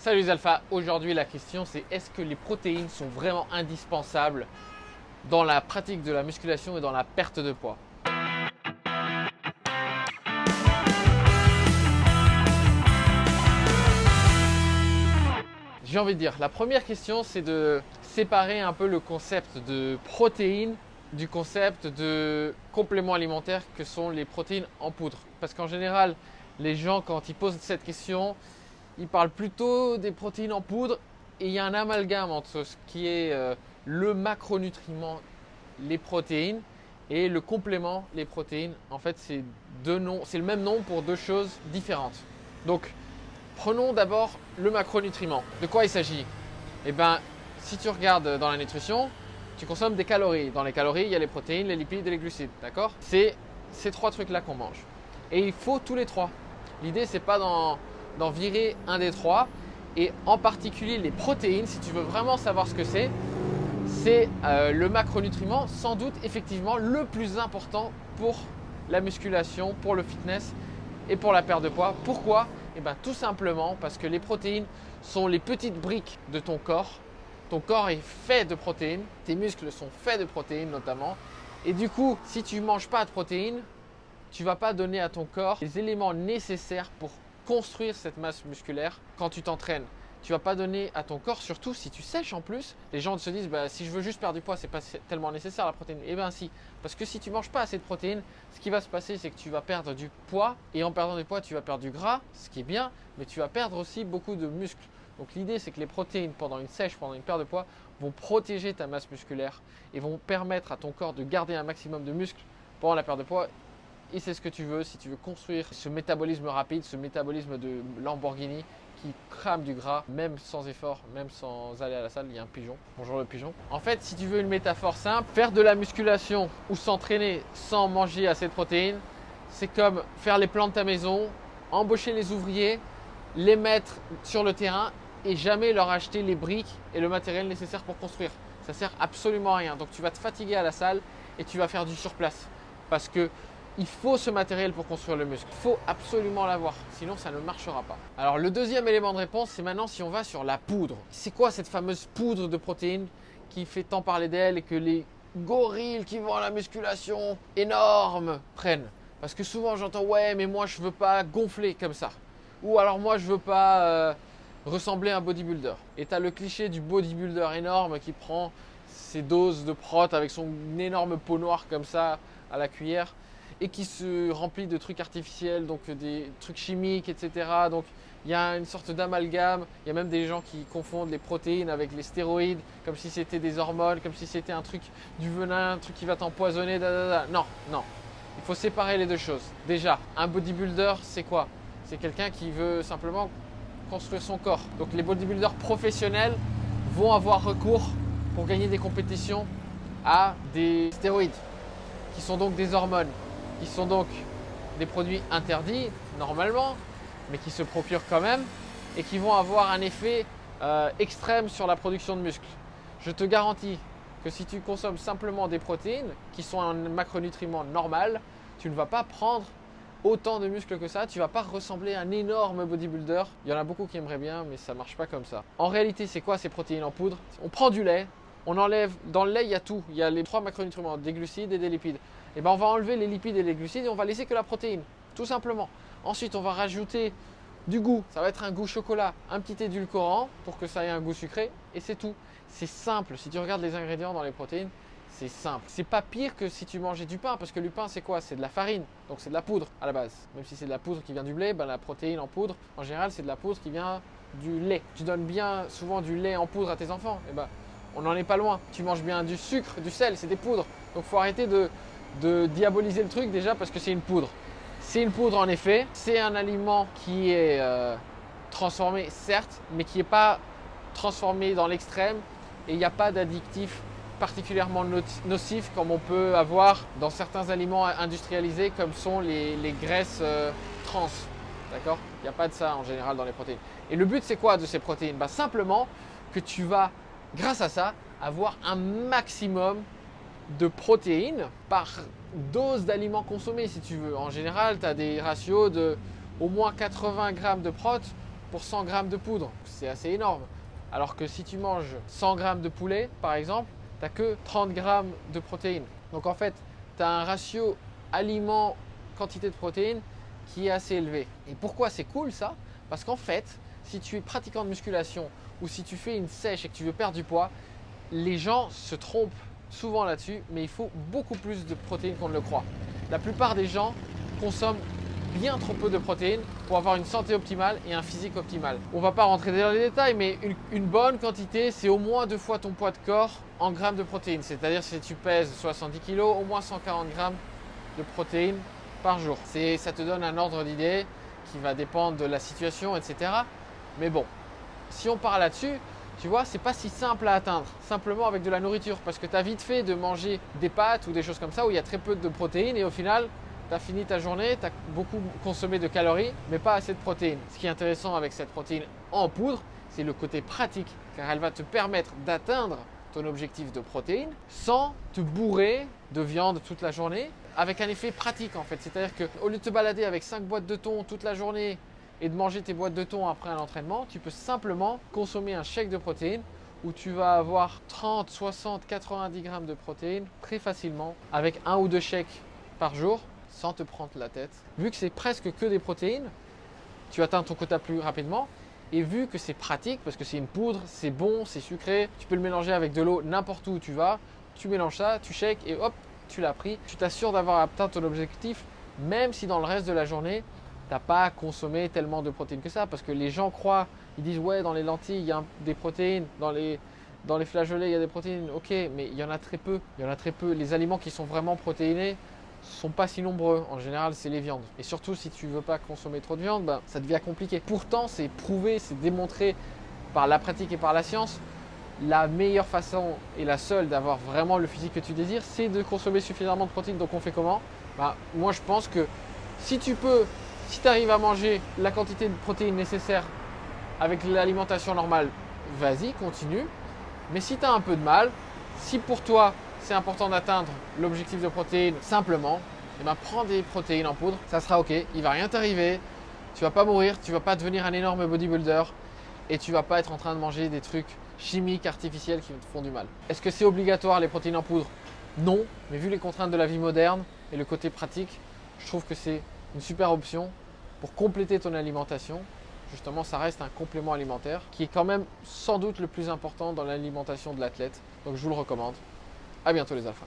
Salut les alphas, aujourd'hui la question c'est est-ce que les protéines sont vraiment indispensables dans la pratique de la musculation et dans la perte de poids? J'ai envie de dire, la première question c'est de séparer un peu le concept de protéines du concept de compléments alimentaires que sont les protéines en poudre. Parce qu'en général, les gens quand ils posent cette question, ils parlent plutôt des protéines en poudre et il y a un amalgame entre ce qui est le macronutriment, les protéines, et le complément, les protéines. En fait, c'est le même nom pour deux choses différentes. Donc, prenons d'abord le macronutriment. De quoi il s'agit? Eh bien, si tu regardes dans la nutrition, tu consommes des calories. Dans les calories, il y a les protéines, les lipides et les glucides. D'accord? C'est ces trois trucs-là qu'on mange. Et il faut tous les trois. L'idée, c'est pas d'en virer un des trois. Et en particulier les protéines, si tu veux vraiment savoir ce que c'est le macronutriment, sans doute effectivement le plus important pour la musculation, pour le fitness et pour la perte de poids. Pourquoi? Eh bien, tout simplement parce que les protéines sont les petites briques de ton corps. Ton corps est fait de protéines, tes muscles sont faits de protéines notamment. Et du coup, si tu ne manges pas de protéines, tu ne vas pas donner à ton corps les éléments nécessaires pour construire cette masse musculaire quand tu t'entraînes. Tu ne vas pas donner à ton corps, surtout si tu sèches en plus. Les gens se disent, si je veux juste perdre du poids, ce n'est pas tellement nécessaire la protéine. Eh bien si, parce que si tu ne manges pas assez de protéines, ce qui va se passer, c'est que tu vas perdre du poids. Et en perdant du poids, tu vas perdre du gras, ce qui est bien, mais tu vas perdre aussi beaucoup de muscles. Donc l'idée, c'est que les protéines, pendant une sèche, pendant une perte de poids, vont protéger ta masse musculaire et vont permettre à ton corps de garder un maximum de muscles pendant la perte de poids. Et c'est ce que tu veux si tu veux construire ce métabolisme rapide, ce métabolisme de Lamborghini qui crame du gras, même sans effort, même sans aller à la salle. Il y a un pigeon. Bonjour le pigeon. En fait, si tu veux une métaphore simple, faire de la musculation ou s'entraîner sans manger assez de protéines, c'est comme faire les plans de ta maison, embaucher les ouvriers, les mettre sur le terrain et jamais leur acheter les briques et le matériel nécessaire pour construire. Ça sert absolument à rien. Donc tu vas te fatiguer à la salle et tu vas faire du surplace. Parce que il faut ce matériel pour construire le muscle. Il faut absolument l'avoir, sinon ça ne marchera pas. Alors le deuxième élément de réponse, c'est maintenant si on va sur la poudre. C'est quoi cette fameuse poudre de protéines qui fait tant parler d'elle et que les gorilles qui vont à la musculation énorme prennent? Parce que souvent j'entends ouais mais moi je veux pas gonfler comme ça. Ou alors moi je veux pas ressembler à un bodybuilder. Et tu as le cliché du bodybuilder énorme qui prend ses doses de prot avec son énorme pot noir comme ça à la cuillère et qui se remplit de trucs artificiels, donc des trucs chimiques, etc. Donc il y a une sorte d'amalgame. Il y a même des gens qui confondent les protéines avec les stéroïdes, comme si c'était des hormones, comme si c'était un truc du venin, un truc qui va t'empoisonner. Non, non. Il faut séparer les deux choses. Déjà, un bodybuilder, c'est quoi? C'est quelqu'un qui veut simplement construire son corps. Donc les bodybuilders professionnels vont avoir recours pour gagner des compétitions à des stéroïdes, qui sont donc des hormones, qui sont donc des produits interdits normalement, mais qui se procurent quand même et qui vont avoir un effet extrême sur la production de muscles. Je te garantis que si tu consommes simplement des protéines qui sont un macronutriment normal, tu ne vas pas prendre autant de muscles que ça, tu ne vas pas ressembler à un énorme bodybuilder. Il y en a beaucoup qui aimeraient bien, mais ça ne marche pas comme ça. En réalité, c'est quoi ces protéines en poudre? On prend du lait, on enlève, dans le lait il y a tout, il y a les trois macronutriments, des glucides et des lipides. Et ben on va enlever les lipides et les glucides et on va laisser que la protéine, tout simplement. Ensuite on va rajouter du goût, ça va être un goût chocolat, un petit édulcorant pour que ça ait un goût sucré et c'est tout. C'est simple, si tu regardes les ingrédients dans les protéines, c'est simple. C'est pas pire que si tu mangeais du pain parce que le pain c'est quoi? C'est de la farine, donc c'est de la poudre à la base. Même si c'est de la poudre qui vient du blé, ben la protéine en poudre, en général c'est de la poudre qui vient du lait. Tu donnes bien souvent du lait en poudre à tes enfants, et ben on n'en est pas loin. Tu manges bien du sucre, du sel, c'est des poudres. Donc il faut arrêter de diaboliser le truc déjà parce que c'est une poudre. C'est une poudre en effet, c'est un aliment qui est transformé certes, mais qui n'est pas transformé dans l'extrême et il n'y a pas d'additifs particulièrement nocifs comme on peut avoir dans certains aliments industrialisés comme sont les graisses trans. D'accord? Il n'y a pas de ça en général dans les protéines. Et le but c'est quoi de ces protéines? Simplement que tu vas, grâce à ça, avoir un maximum de protéines par dose d'aliments consommés si tu veux. En général, tu as des ratios de au moins 80 grammes de prot pour 100 grammes de poudre. C'est assez énorme. Alors que si tu manges 100 grammes de poulet, par exemple, tu n'as que 30 grammes de protéines. Donc en fait, tu as un ratio aliment-quantité de protéines qui est assez élevé. Et pourquoi c'est cool ça? Parce qu'en fait, si tu es pratiquant de musculation ou si tu fais une sèche et que tu veux perdre du poids, les gens se trompent souvent là-dessus, mais il faut beaucoup plus de protéines qu'on ne le croit. La plupart des gens consomment bien trop peu de protéines pour avoir une santé optimale et un physique optimal. On ne va pas rentrer dans les détails, mais une bonne quantité, c'est au moins 2 fois ton poids de corps en grammes de protéines. C'est-à-dire si tu pèses 70 kg, au moins 140 grammes de protéines par jour. Ça te donne un ordre d'idée qui va dépendre de la situation, etc. Mais bon, si on part là-dessus, tu vois, c'est pas si simple à atteindre, simplement avec de la nourriture, parce que tu as vite fait de manger des pâtes ou des choses comme ça où il y a très peu de protéines et au final, tu as fini ta journée, tu as beaucoup consommé de calories, mais pas assez de protéines. Ce qui est intéressant avec cette protéine en poudre, c'est le côté pratique, car elle va te permettre d'atteindre ton objectif de protéines sans te bourrer de viande toute la journée, avec un effet pratique en fait. C'est-à-dire qu'au lieu de te balader avec 5 boîtes de thon toute la journée et de manger tes boîtes de thon après un entraînement, tu peux simplement consommer un shake de protéines où tu vas avoir 30, 60, 90 grammes de protéines très facilement avec 1 ou 2 shakes par jour sans te prendre la tête. Vu que c'est presque que des protéines, tu atteins ton quota plus rapidement. Et vu que c'est pratique, parce que c'est une poudre, c'est bon, c'est sucré, tu peux le mélanger avec de l'eau n'importe où tu vas, tu mélanges ça, tu shakes et hop, tu l'as pris. Tu t'assures d'avoir atteint ton objectif, même si dans le reste de la journée, tu n'as pas consommé tellement de protéines que ça. Parce que les gens croient, ils disent ouais, dans les lentilles, il y a des protéines, dans les flageolets, il y a des protéines. Ok, mais il y en a très peu. Il y en a très peu. Les aliments qui sont vraiment protéinés sont pas si nombreux. En général, c'est les viandes. Et surtout, si tu veux pas consommer trop de viande, ben, ça devient compliqué. Pourtant, c'est prouvé, c'est démontré par la pratique et par la science. La meilleure façon et la seule d'avoir vraiment le physique que tu désires, c'est de consommer suffisamment de protéines. Donc, on fait comment? Ben, moi, je pense que si tu arrives à manger la quantité de protéines nécessaire avec l'alimentation normale, vas-y, continue. Mais si tu as un peu de mal, si pour toi, c'est important d'atteindre l'objectif de protéines simplement, et ben prends des protéines en poudre, ça sera ok, il va rien t'arriver, tu vas pas mourir, tu vas pas devenir un énorme bodybuilder et tu vas pas être en train de manger des trucs chimiques, artificiels qui te font du mal. Est-ce que c'est obligatoire les protéines en poudre? Non, mais vu les contraintes de la vie moderne et le côté pratique, je trouve que c'est une super option pour compléter ton alimentation. Justement, ça reste un complément alimentaire qui est quand même sans doute le plus important dans l'alimentation de l'athlète. Donc je vous le recommande. À bientôt les alphas.